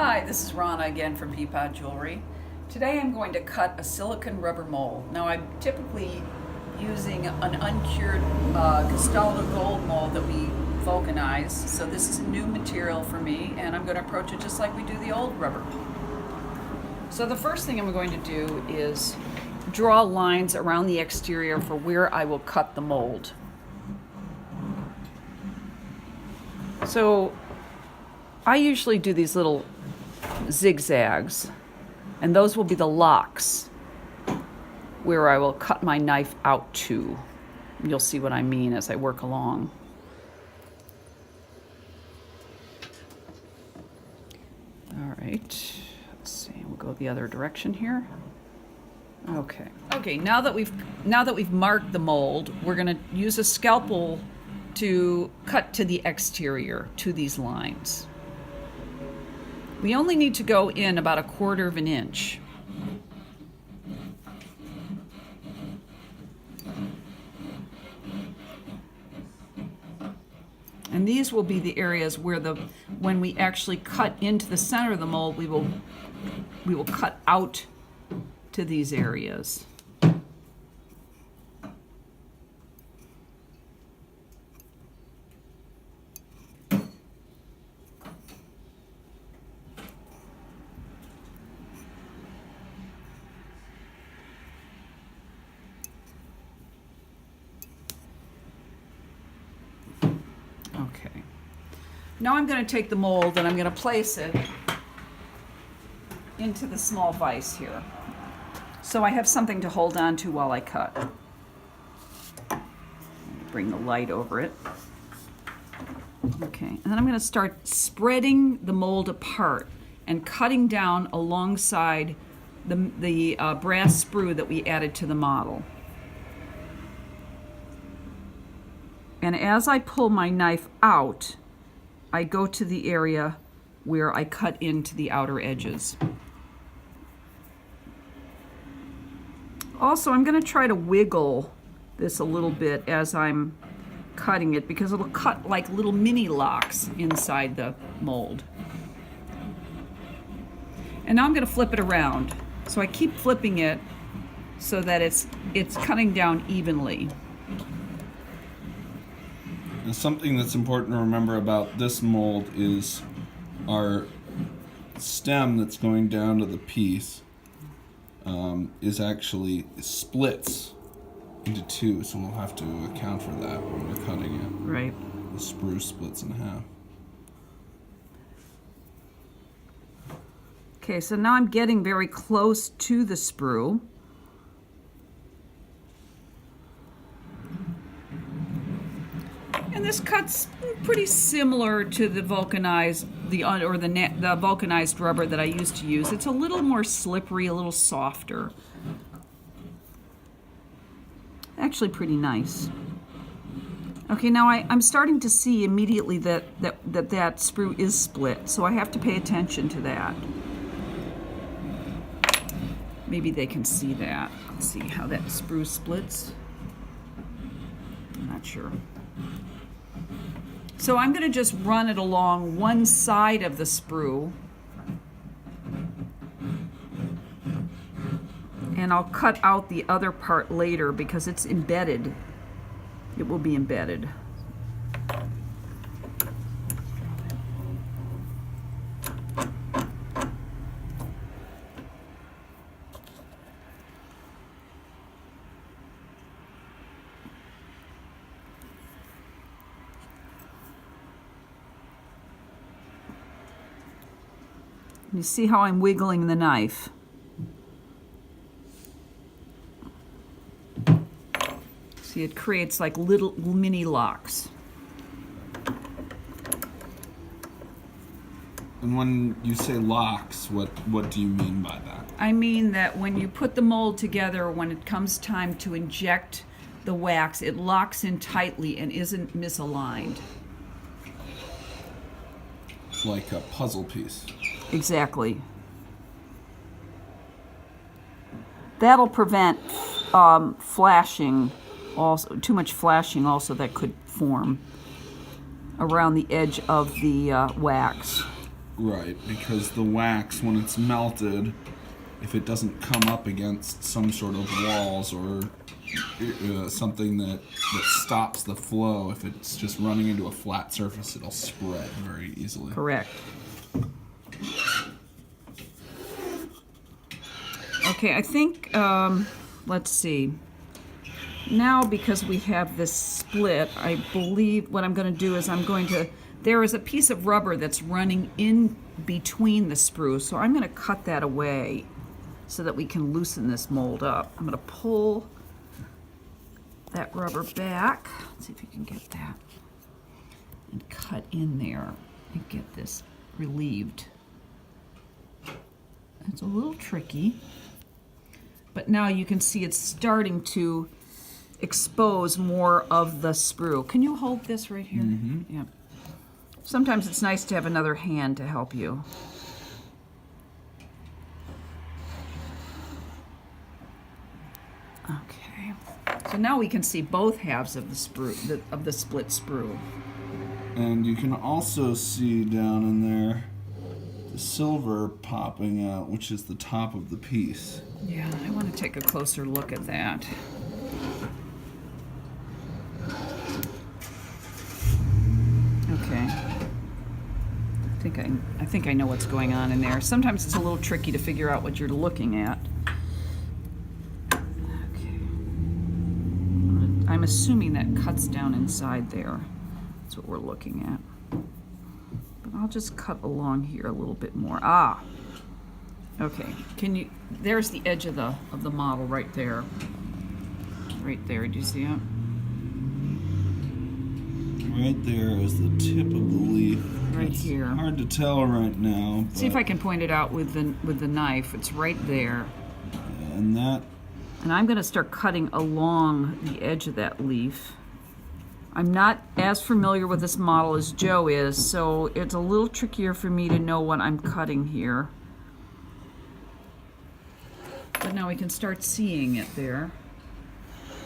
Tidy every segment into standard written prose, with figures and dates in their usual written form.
Hi, this is Rana again from Peapod Jewelry. Today I'm going to cut a silicone rubber mold. Now I'm typically using an uncured Cristaldo gold mold that we vulcanize, so this is a new material for me and I'm going to approach it just like we do the old rubber. So the first thing I'm going to do is draw lines around the exterior for where I will cut the mold. So I usually do these little zigzags, and those will be the locks where I will cut my knife out to. You'll see what I mean as I work along. All right, let's see, we'll go the other direction here. Okay, now that we've marked the mold, we're going to use a scalpel to cut to the exterior, to these lines. We only need to go in about 1/4 of an inch. And these will be the areas where when we actually cut into the center of the mold, we will cut out to these areas. Okay. Now I'm going to take the mold and I'm going to place it into the small vise here. So I have something to hold on to while I cut. Bring the light over it. Okay, and then I'm going to start spreading the mold apart and cutting down alongside the brass sprue that we added to the model. And as I pull my knife out, I go to the area where I cut into the outer edges. Also, I'm going to try to wiggle this a little bit as I'm cutting it because it'll cut like little mini locks inside the mold. And now I'm going to flip it around. So I keep flipping it so that it's cutting down evenly. And something that's important to remember about this mold is our stem that's going down to the piece is actually splits into two, so we'll have to account for that when we're cutting it. Right. The sprue splits in half. Okay, so now I'm getting very close to the sprue. And this cut's pretty similar to the vulcanized vulcanized rubber that I used to use. It's a little more slippery, a little softer. Actually pretty nice. Okay, now I'm starting to see immediately that sprue is split, so I have to pay attention to that. Maybe they can see that. Let's see how that sprue splits. I'm not sure. So I'm going to just run it along one side of the sprue, and I'll cut out the other part later because it's embedded. It will be embedded. You see how I'm wiggling the knife? See, it creates like little mini locks. And when you say locks, what do you mean by that? I mean that when you put the mold together, when it comes time to inject the wax, it locks in tightly and isn't misaligned. Like a puzzle piece. Exactly. That'll prevent flashing, also too much flashing also that could form around the edge of the wax. Right, because the wax, when it's melted, if it doesn't come up against some sort of walls or something that stops the flow, if it's just running into a flat surface, it'll spread very easily. Correct. Okay, I think, let's see. Now, because we have this split, I believe what I'm going to do is there is a piece of rubber that's running in between the sprue, so I'm going to cut that away so that we can loosen this mold up. I'm going to pull that rubber back. Let's see if you can get that. And cut in there and get this relieved. It's a little tricky, but now you can see it's starting to expose more of the sprue. Can you hold this right here? Mm-hmm. Yeah. Sometimes it's nice to have another hand to help you. Okay. So now we can see both halves of the sprue, of the split sprue. And you can also see down in there the silver popping out, which is the top of the piece. Yeah, I want to take a closer look at that. Okay. I think I know what's going on in there. Sometimes it's a little tricky to figure out what you're looking at. Okay. I'm assuming that cuts down inside there. That's what we're looking at. But I'll just cut along here a little bit more. Ah. Okay. There's the edge of the model right there. Right there. Do you see it? Right there is the tip of the leaf. Right it's here. Hard to tell right now. See if I can point it out with the knife. It's right there. And that. And I'm going to start cutting along the edge of that leaf. I'm not as familiar with this model as Joe is, so it's a little trickier for me to know what I'm cutting here. But now we can start seeing it there.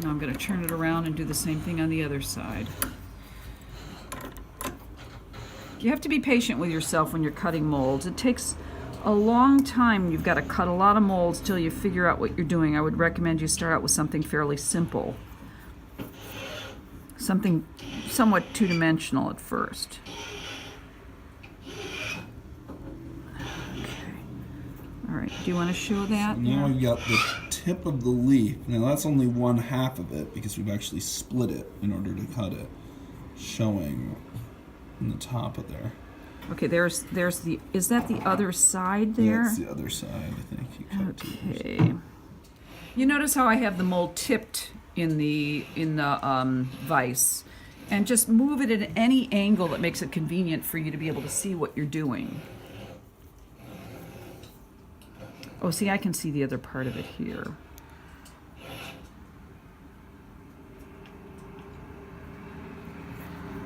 Now I'm going to turn it around and do the same thing on the other side. You have to be patient with yourself when you're cutting molds. It takes a long time. You've got to cut a lot of molds till you figure out what you're doing. I would recommend you start out with something fairly simple. Something somewhat two-dimensional at first. Okay. All right, do you want to show that? So now we've got the tip of the leaf. Now that's only one half of it because we've actually split it in order to cut it, showing in the top of there. Okay, there's the, is that the other side there? That's the other side, I think. You cut Okay. You notice how I have the mold tipped in the vise, and just move it at any angle that makes it convenient for you to be able to see what you're doing. Oh, see, I can see the other part of it here.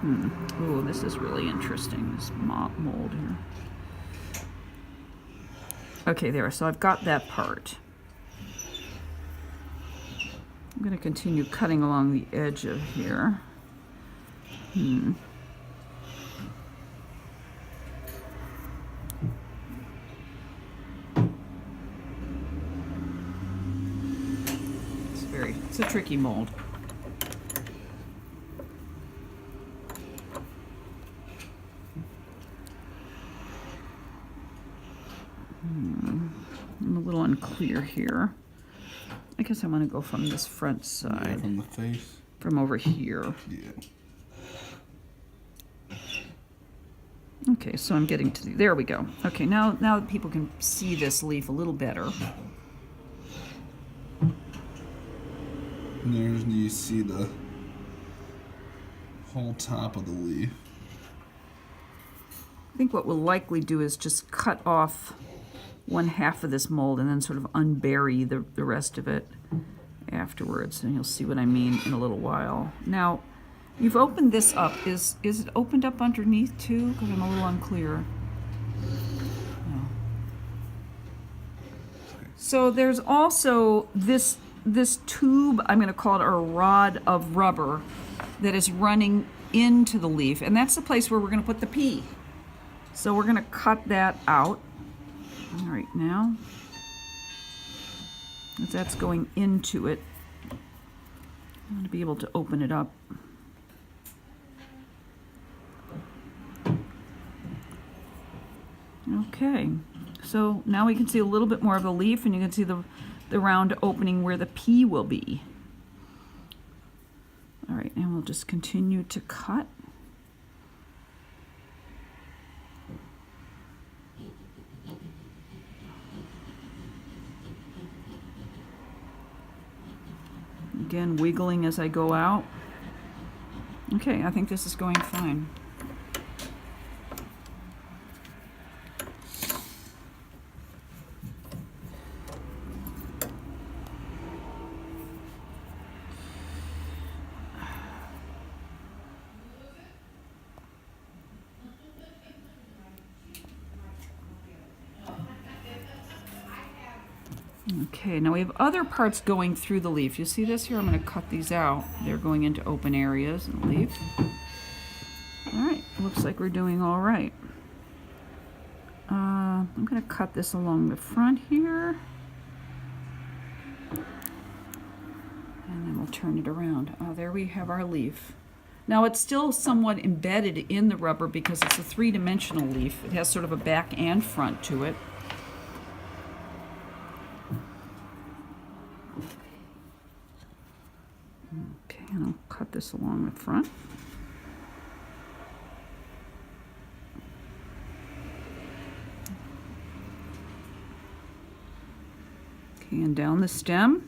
Oh, this is really interesting, this mold here. Okay, there, so I've got that part. I'm going to continue cutting along the edge of here. It's a tricky mold. I'm a little unclear here. I guess I want to go from this front side. Yeah, from the face. From over here. Yeah. Okay, so I'm getting to there we go. Okay, now people can see this leaf a little better. And you see the whole top of the leaf. I think what we'll likely do is just cut off one half of this mold and then sort of unbury the rest of it afterwards, and you'll see what I mean in a little while. Now, you've opened this up. Is it opened up underneath too? Because I'm a little unclear. No. So there's also this tube, I'm going to call it a rod of rubber, that is running into the leaf, and that's the place where we're going to put the pea. So we're going to cut that out right now, as that's going into it. I want to be able to open it up. Okay, so now we can see a little bit more of the leaf, and you can see the round opening where the pea will be. All right, and we'll just continue to cut. Again, wiggling as I go out. Okay, I think this is going fine. Okay, now we have other parts going through the leaf. You see this here? I'm going to cut these out. They're going into open areas in the leaf. All right, looks like we're doing all right. I'm going to cut this along the front here. And then we'll turn it around. There we have our leaf. Now it's still somewhat embedded in the rubber because it's a three-dimensional leaf. It has sort of a back and front to it. Okay, and I'll cut this along the front. Okay, and down the stem.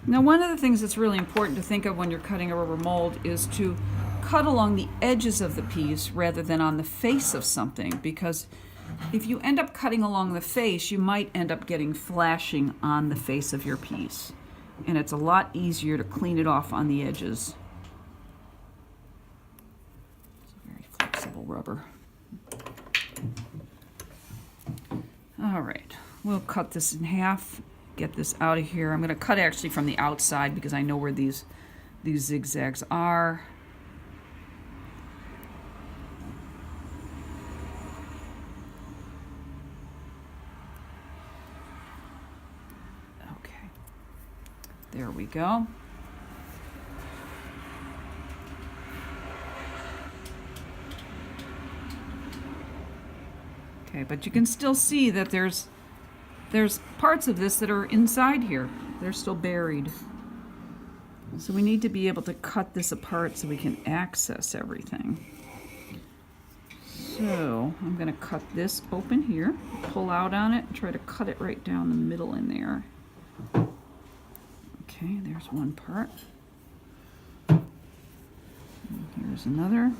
Now, one of the things that's really important to think of when you're cutting a rubber mold is to cut along the edges of the piece rather than on the face of something, because if you end up cutting along the face, you might end up getting flashing on the face of your piece. And it's a lot easier to clean it off on the edges. It's a very flexible rubber. All right, we'll cut this in half, get this out of here. I'm going to cut actually from the outside because I know where these zigzags are. Okay, there we go. Okay, but you can still see that there's parts of this that are inside here. They're still buried. So we need to be able to cut this apart so we can access everything. So I'm going to cut this open here, pull out on it, and try to cut it right down the middle in there. Okay, there's one part. And here's another.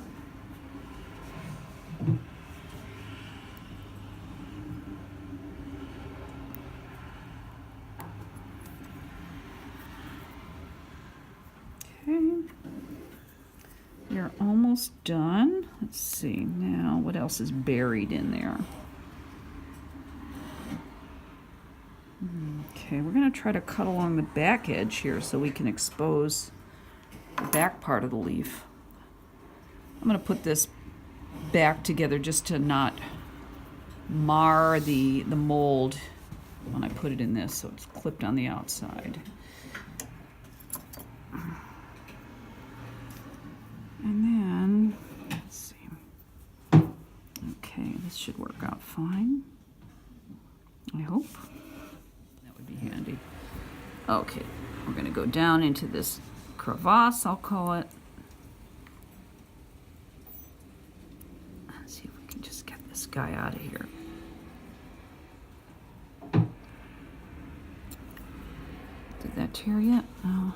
You're almost done. Let's see now what else is buried in there. Okay, we're going to try to cut along the back edge here so we can expose the back part of the leaf. I'm going to put this back together just to not mar the mold when I put it in this, so it's clipped on the outside. And then, let's see. Okay, this should work out fine. I hope. That would be handy. Okay, we're going to go down into this crevasse, I'll call it. Let's see if we can just get this guy out of here. Did that tear yet? No.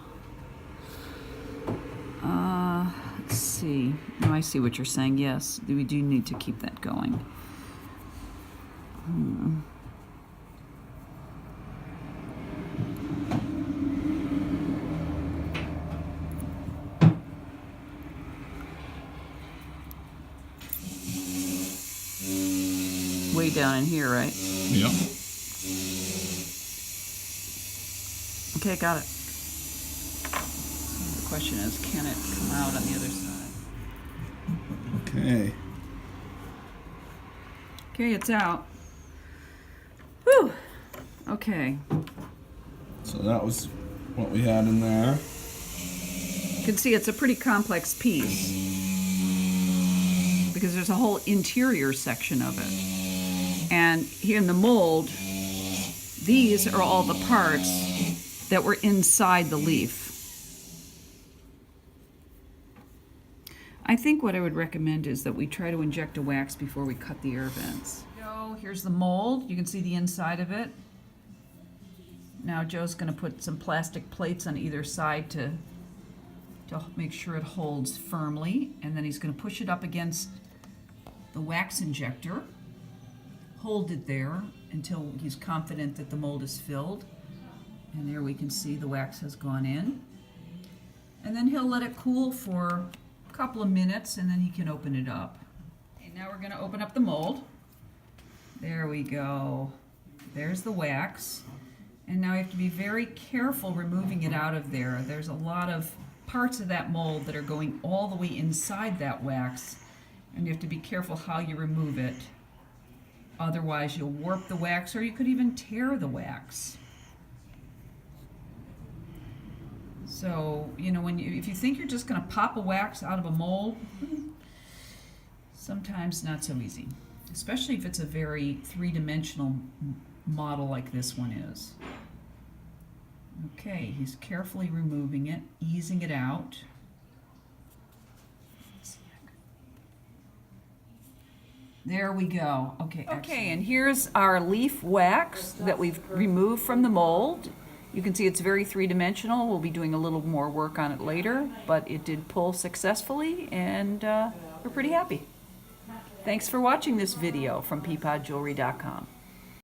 Let's see. No, I see what you're saying. Yes, we do need to keep that going. Way down in here, right? Yep. Okay, got it. The question is, can it come out on the other side? Okay. Okay, it's out. Whew. Okay. So that was what we had in there. You can see it's a pretty complex piece because there's a whole interior section of it. And here in the mold, these are all the parts that were inside the leaf. I think what I would recommend is that we try to inject a wax before we cut the air vents. Here's the mold. You can see the inside of it. Now Joe's going to put some plastic plates on either side to make sure it holds firmly, and then he's going to push it up against the wax injector, hold it there until he's confident that the mold is filled. And there we can see the wax has gone in. And then he'll let it cool for a couple of minutes, and then he can open it up. Okay, now we're going to open up the mold. There we go. There's the wax. And now you have to be very careful removing it out of there. There's a lot of parts of that mold that are going all the way inside that wax, and you have to be careful how you remove it. Otherwise you'll warp the wax, or you could even tear the wax. So, you know, if you think you're just going to pop a wax out of a mold, sometimes not so easy, especially if it's a very three-dimensional model like this one is. Okay, he's carefully removing it, easing it out. There we go. Okay, okay, and here's our leaf wax that we've removed from the mold. You can see it's very three-dimensional. We'll be doing a little more work on it later, but it did pull successfully, and we're pretty happy. Thanks for watching this video from peapodjewelry.com.